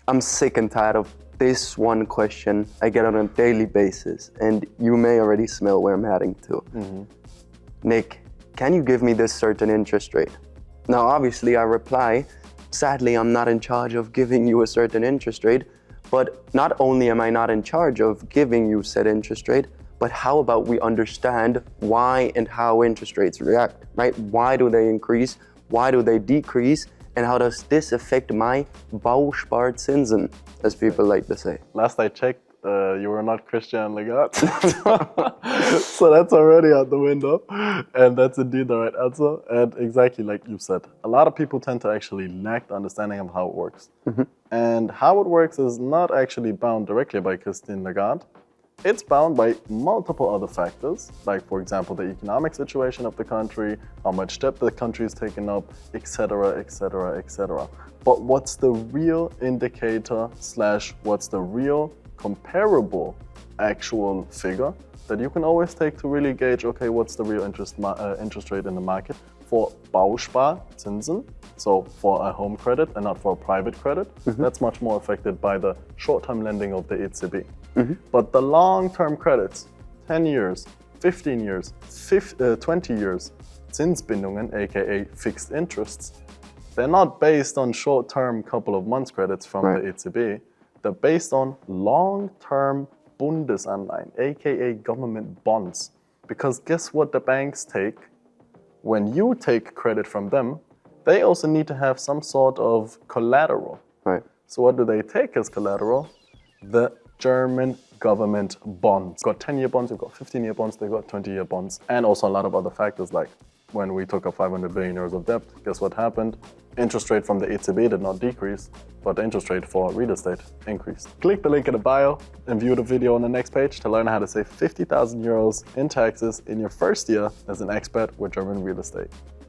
I'm sick and tired of this one question I get on a daily basis, and you may already smell where I'm heading to. Nick, can you give me this certain interest rate? Now, obviously, I reply, sadly, I'm not in charge of giving you a certain interest rate, but not only am I not in charge of giving you said interest rate, but how about we understand why and how interest rates react, right? Why do they increase? Why do they decrease? And how does this affect my Bausparzinsen, as people like to say? Last I checked, you were not Christine Lagarde. So that's already out the window. And that's indeed the right answer. And exactly like you said, a lot of people tend to actually lack the understanding of how it works. And how it works is not actually bound directly by Christine Lagarde. It's bound by multiple other factors, like, for example, the economic situation of the country, how much debt the country is taking up, etc., etc., etc. But what's the real indicator / what's the real comparable actual figure that you can always take to really gauge, okay, what's the real interest rate in the market for Bausparzinsen, so for a home credit and not for a private credit. That's much more affected by the short-term lending of the ECB. But the long-term credits, 10 years, 15 years, 20 years, Zinsbindungen, aka fixed interests, they're not based on short-term couple of months credits from the ECB. They're based on long-term Bundesanleihen, aka government bonds. Because guess what the banks take? When you take credit from them, they also need to have some sort of collateral. So what do they take as collateral? The German government bonds. You've got 10-year bonds, you've got 15-year bonds, they've got 20-year bonds. And also a lot of other factors, like when we took up 500 billion euros of debt, guess what happened? Interest rate from the ECB did not decrease, but the interest rate for real estate increased. Click the link in the bio and view the video on the next page to learn how to save 50,000 euros in taxes in your first year as an expat with German real estate.